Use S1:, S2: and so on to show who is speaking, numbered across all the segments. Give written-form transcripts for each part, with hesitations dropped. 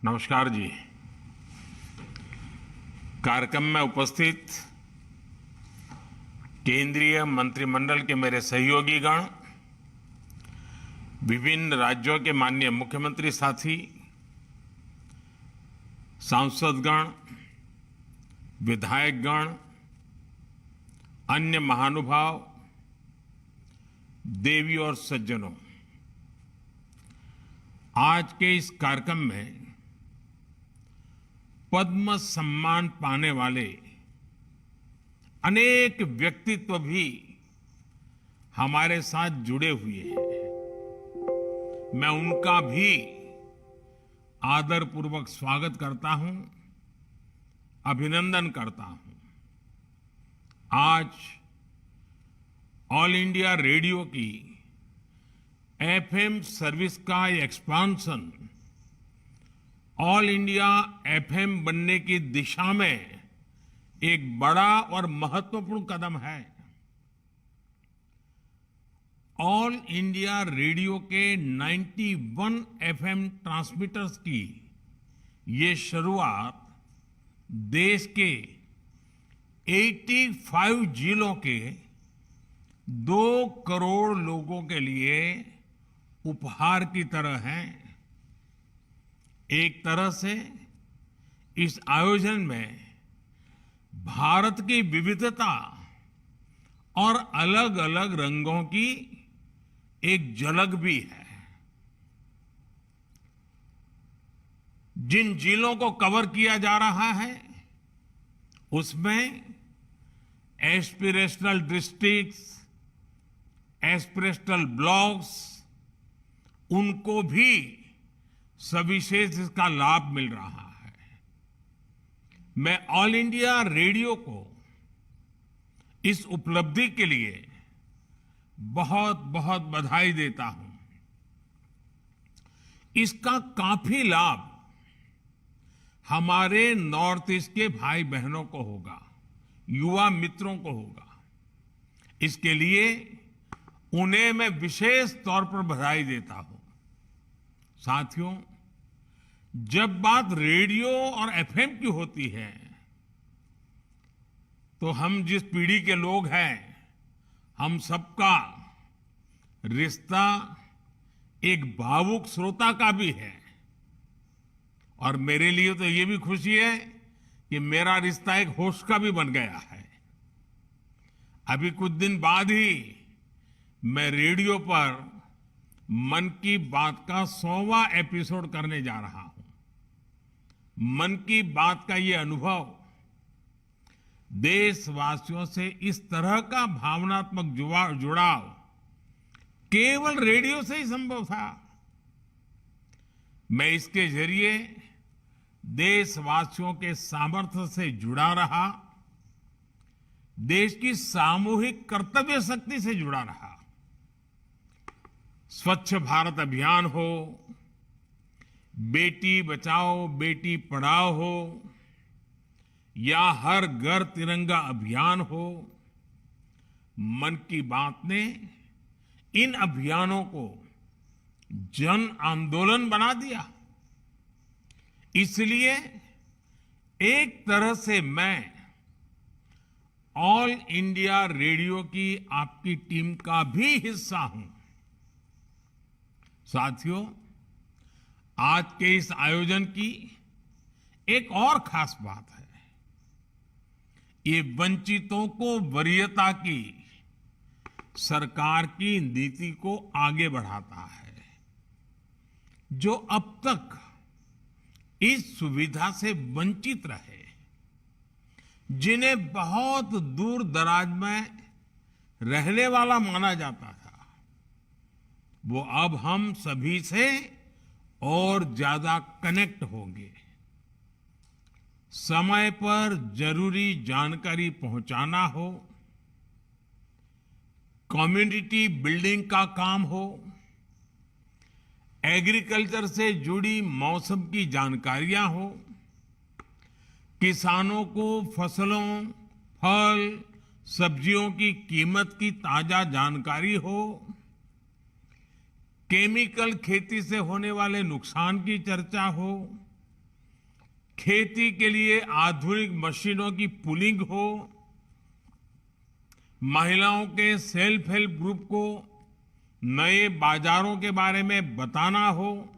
S1: नमस्कार जी। कार्यक्रम में उपस्थित केंद्रीय मंत्रिमंडल के मेरे सहयोगी गण, विभिन्न राज्यों के माननीय मुख्यमंत्री साथी, सांसदगण, विधायकगण, अन्य महानुभाव, देवी और सज्जनों, आज के इस कार्यक्रम में पद्म सम्मान पाने वाले अनेक व्यक्तित्व भी हमारे साथ जुड़े हुए हैं। मैं उनका भी आदरपूर्वक स्वागत करता हूं, अभिनंदन करता हूं। आज ऑल इंडिया रेडियो की एफएम सर्विस का एक्सपांशन ऑल इंडिया एफएम बनने की दिशा में एक बड़ा और महत्वपूर्ण कदम है। ऑल इंडिया रेडियो के 91 एफएम ट्रांसमीटर्स की ये शुरुआत देश के 85 जिलों के 2 करोड़ लोगों के लिए उपहार की तरह है। एक तरह से इस आयोजन में भारत की विविधता और अलग अलग रंगों की एक झलक भी है। जिन जिलों को कवर किया जा रहा है उसमें एस्पिरेशनल डिस्ट्रिक्ट्स, एस्पिरेशनल ब्लॉक्स, उनको भी सविशेष इसका लाभ मिल रहा है। मैं ऑल इंडिया रेडियो को इस उपलब्धि के लिए बहुत बहुत बधाई देता हूं। इसका काफी लाभ हमारे नॉर्थ ईस्ट के भाई बहनों को होगा, युवा मित्रों को होगा। इसके लिए उन्हें मैं विशेष तौर पर बधाई देता हूं। साथियों, जब बात रेडियो और एफएम की होती है तो हम जिस पीढ़ी के लोग हैं, हम सबका रिश्ता एक भावुक श्रोता का भी है। और मेरे लिए तो ये भी खुशी है कि मेरा रिश्ता एक होस्ट का भी बन गया है। अभी कुछ दिन बाद ही मैं रेडियो पर मन की बात का 100वां एपिसोड करने जा रहा हूं। मन की बात का ये अनुभव देशवासियों से इस तरह का भावनात्मक जुड़ाव केवल रेडियो से ही संभव था। मैं इसके जरिए देशवासियों के सामर्थ्य से जुड़ा रहा, देश की सामूहिक कर्तव्य शक्ति से जुड़ा रहा। स्वच्छ भारत अभियान हो, बेटी बचाओ बेटी पढ़ाओ हो, या हर घर तिरंगा अभियान हो, मन की बात ने इन अभियानों को जन आंदोलन बना दिया। इसलिए एक तरह से मैं ऑल इंडिया रेडियो की आपकी टीम का भी हिस्सा हूं। साथियों, आज के इस आयोजन की एक और खास बात है। ये वंचितों को वरीयता की सरकार की नीति को आगे बढ़ाता है, जो अब तक इस सुविधा से वंचित रहे, जिन्हें बहुत दूर दराज में रहने वाला माना जाता था, वो अब हम सभी से और ज्यादा कनेक्ट होंगे। समय पर जरूरी जानकारी पहुंचाना हो, कम्युनिटी बिल्डिंग का काम हो, एग्रीकल्चर से जुड़ी मौसम की जानकारियां हो, किसानों को फसलों, फल, सब्जियों की कीमत की ताजा जानकारी हो, केमिकल खेती से होने वाले नुकसान की चर्चा हो, खेती के लिए आधुनिक मशीनों की पुलिंग हो, महिलाओं के सेल्फ हेल्प ग्रुप को नए बाजारों के बारे में बताना हो,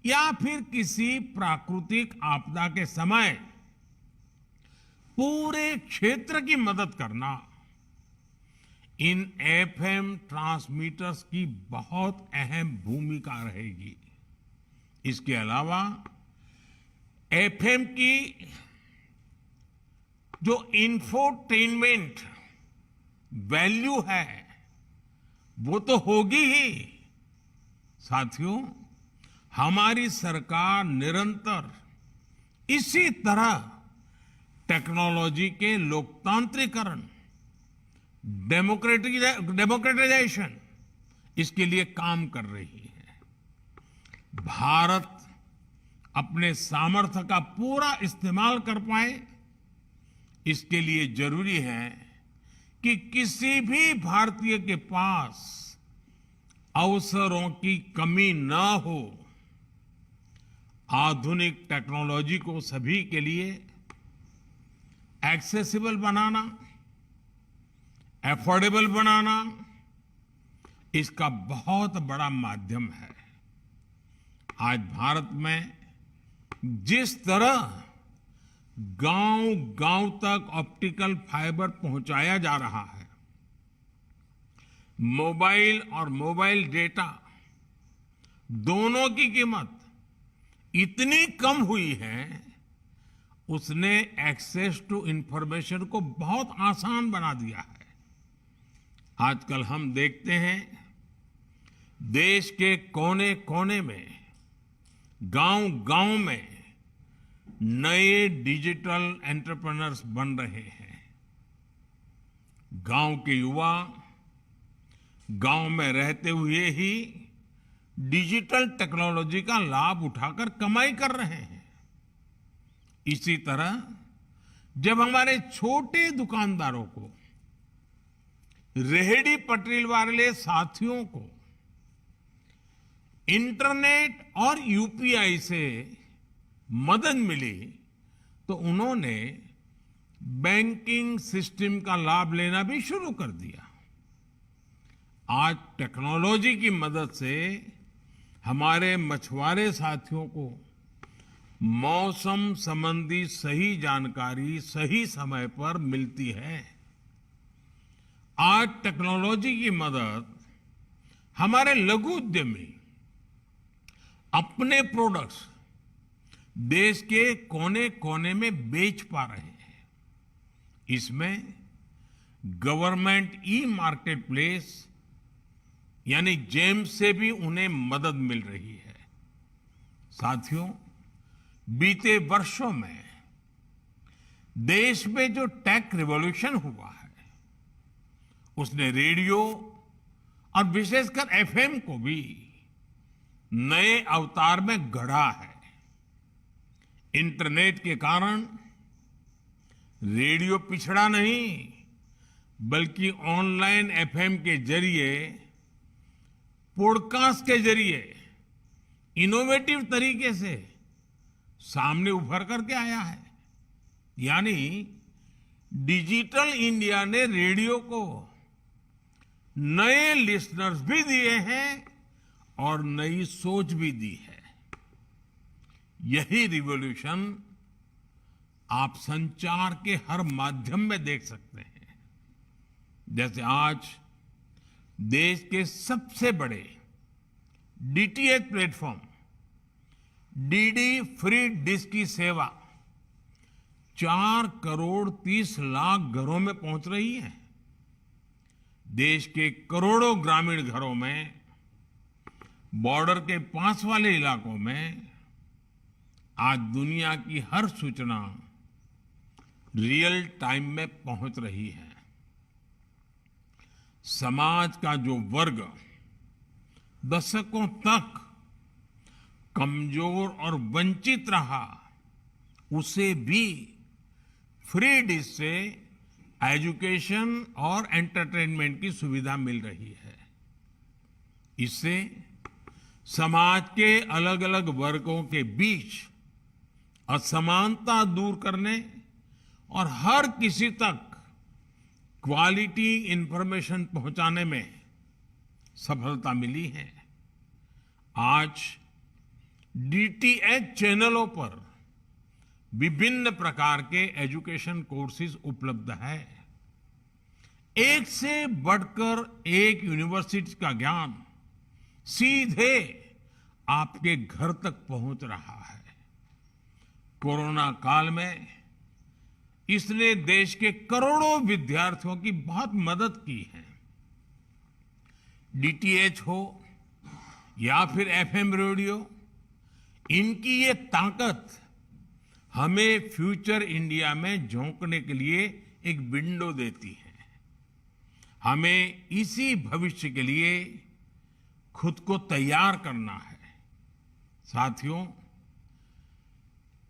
S1: या फिर किसी प्राकृतिक आपदा के समय पूरे क्षेत्र की मदद करना, इन एफएम ट्रांसमीटर्स की बहुत अहम भूमिका रहेगी। इसके अलावा एफएम की जो इंफोटेनमेंट वैल्यू है वो तो होगी ही। साथियों, हमारी सरकार निरंतर इसी तरह टेक्नोलॉजी के लोकतांत्रिकरण, डेमोक्रेटाइजेशन, इसके लिए काम कर रही है। भारत अपने सामर्थ्य का पूरा इस्तेमाल कर पाए, इसके लिए जरूरी है कि किसी भी भारतीय के पास अवसरों की कमी न हो। आधुनिक टेक्नोलॉजी को सभी के लिए एक्सेसिबल बनाना, अफोर्डेबल बनाना, इसका बहुत बड़ा माध्यम है। आज भारत में जिस तरह गांव-गांव तक ऑप्टिकल फाइबर पहुंचाया जा रहा है, मोबाइल और मोबाइल डेटा दोनों की कीमत इतनी कम हुई है, उसने एक्सेस टू इंफॉर्मेशन को बहुत आसान बना दिया है। आजकल हम देखते हैं देश के कोने-कोने में, गांव-गांव में नए डिजिटल एंटरप्रेन्योर्स बन रहे हैं। गांव के युवा गांव में रहते हुए ही डिजिटल टेक्नोलॉजी का लाभ उठाकर कमाई कर रहे हैं। इसी तरह जब हमारे छोटे दुकानदारों को, रेहड़ी पटरी वाले साथियों को इंटरनेट और यूपीआई से मदद मिली, तो उन्होंने बैंकिंग सिस्टम का लाभ लेना भी शुरू कर दिया। आज टेक्नोलॉजी की मदद से हमारे मछुआरे साथियों को मौसम संबंधी सही जानकारी सही समय पर मिलती है। आज टेक्नोलॉजी की मदद हमारे लघु उद्यमी अपने प्रोडक्ट्स देश के कोने-कोने में बेच पा रहे हैं। इसमें गवर्नमेंट ई मार्केट प्लेस यानी जेम से भी उन्हें मदद मिल रही है। साथियों, बीते वर्षों में देश में जो टेक रिवॉल्यूशन हुआ है, उसने रेडियो और विशेषकर एफएम को भी नए अवतार में गढ़ा है। इंटरनेट के कारण रेडियो पिछड़ा नहीं, बल्कि ऑनलाइन एफएम के जरिए, पॉडकास्ट के जरिए इनोवेटिव तरीके से सामने उभर करके आया है। यानी डिजिटल इंडिया ने रेडियो को नए लिसनर्स भी दिए हैं और नई सोच भी दी है। यही रिवॉल्यूशन आप संचार के हर माध्यम में देख सकते हैं। जैसे आज देश के सबसे बड़े DTH platform DD free dish की सेवा 4 करोड़ 30 लाख घरों में पहुंच रही है। देश के करोड़ों ग्रामीण घरों में, बॉर्डर के पास वाले इलाकों में आज दुनिया की हर सूचना रियल टाइम में पहुंच रही है। समाज का जो वर्ग दशकों तक कमजोर और वंचित रहा, उसे भी फ्री डिश से एजुकेशन और एंटरटेनमेंट की सुविधा मिल रही है। इससे समाज के अलग अलग वर्गों के बीच असमानता दूर करने और हर किसी तक क्वालिटी इंफॉर्मेशन पहुंचाने में सफलता मिली है। आज डीटीएच चैनलों पर विभिन्न प्रकार के एजुकेशन कोर्सेज उपलब्ध है। एक से बढ़कर एक यूनिवर्सिटी का ज्ञान सीधे आपके घर तक पहुंच रहा है। कोरोना काल में इसने देश के करोड़ों विद्यार्थियों की बहुत मदद की है। डीटीएच हो या फिर एफएम रेडियो, इनकी ये ताकत हमें फ्यूचर इंडिया में झोंकने के लिए एक विंडो देती है। हमें इसी भविष्य के लिए खुद को तैयार करना है। साथियों,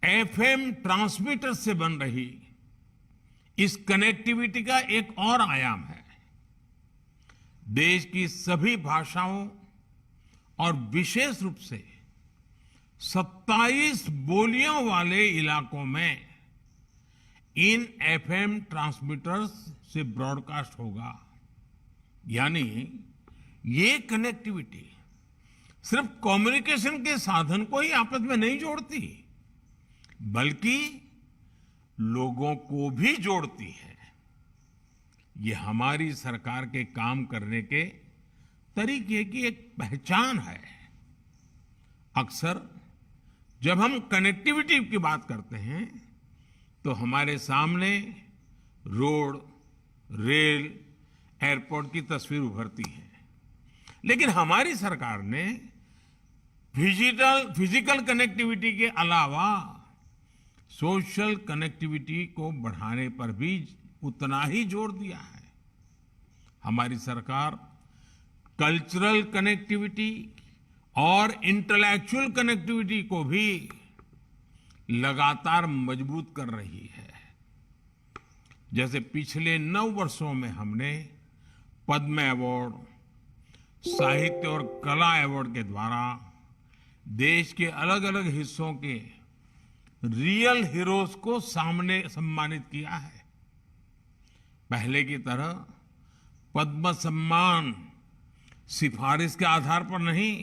S1: एफएम ट्रांसमीटर से बन रही इस कनेक्टिविटी का एक और आयाम है। देश की सभी भाषाओं और विशेष रूप से 27 बोलियों वाले इलाकों में इन एफएम ट्रांसमीटर्स से ब्रॉडकास्ट होगा। यानी ये कनेक्टिविटी सिर्फ कम्युनिकेशन के साधन को ही आपस में नहीं जोड़ती, बल्कि लोगों को भी जोड़ती है। ये हमारी सरकार के काम करने के तरीके की एक पहचान है। अक्सर जब हम कनेक्टिविटी की बात करते हैं तो हमारे सामने रोड, रेल, एयरपोर्ट की तस्वीर उभरती है। लेकिन हमारी सरकार ने फिजिकल कनेक्टिविटी के अलावा सोशल कनेक्टिविटी को बढ़ाने पर भी उतना ही जोर दिया है। हमारी सरकार कल्चरल कनेक्टिविटी और इंटेलेक्चुअल कनेक्टिविटी को भी लगातार मजबूत कर रही है। जैसे पिछले 9 वर्षों में हमने पद्म अवार्ड, साहित्य और कला अवार्ड के द्वारा देश के अलग अलग हिस्सों के रियल हीरोज को सामने सम्मानित किया है। पहले की तरह पद्म सम्मान सिफारिश के आधार पर नहीं,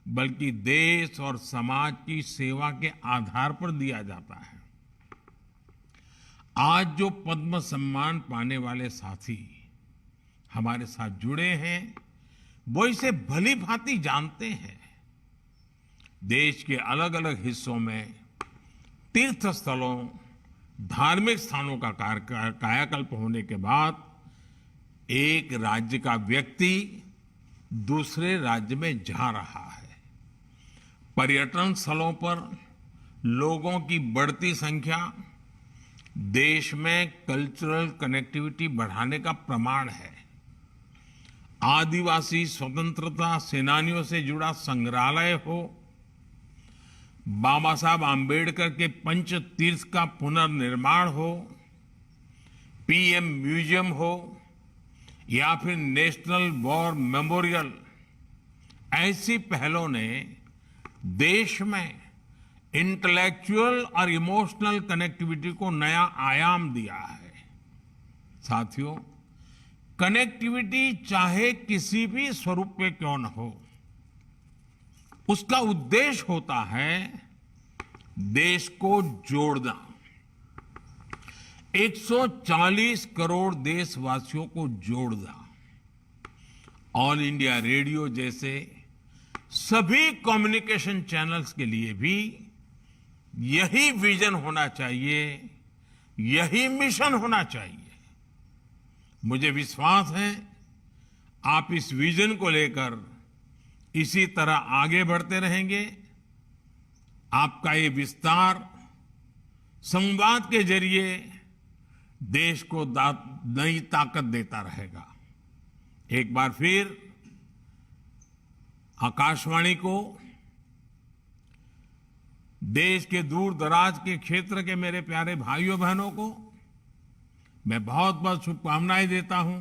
S1: बल्कि देश और समाज की सेवा के आधार पर दिया जाता है। आज जो पद्म सम्मान पाने वाले साथी हमारे साथ जुड़े हैं, वो इसे भली भांति जानते हैं। देश के अलग अलग हिस्सों में तीर्थ स्थलों, धार्मिक स्थानों का कायाकल्प होने के बाद एक राज्य का व्यक्ति दूसरे राज्य में जा रहा है। पर्यटन स्थलों पर लोगों की बढ़ती संख्या देश में कल्चरल कनेक्टिविटी बढ़ाने का प्रमाण है। आदिवासी स्वतंत्रता सेनानियों से जुड़ा संग्रहालय हो, बाबा साहब आम्बेडकर के पंच तीर्थ का पुनर्निर्माण हो, पीएम म्यूजियम हो या फिर नेशनल वॉर मेमोरियल, ऐसी पहलों ने देश में इंटेलेक्चुअल और इमोशनल कनेक्टिविटी को नया आयाम दिया है। साथियों, कनेक्टिविटी चाहे किसी भी स्वरूप में क्यों न हो, उसका उद्देश्य होता है देश को जोड़ना। 140 करोड़ देशवासियों को जोड़ना। ऑल इंडिया रेडियो जैसे सभी कम्युनिकेशन चैनल्स के लिए भी यही विजन होना चाहिए, यही मिशन होना चाहिए। मुझे विश्वास है आप इस विजन को लेकर इसी तरह आगे बढ़ते रहेंगे। आपका ये विस्तार संवाद के जरिए देश को नई ताकत देता रहेगा। एक बार फिर आकाशवाणी को, देश के दूर दराज के क्षेत्र के मेरे प्यारे भाइयों बहनों को मैं बहुत बहुत शुभकामनाएं देता हूं।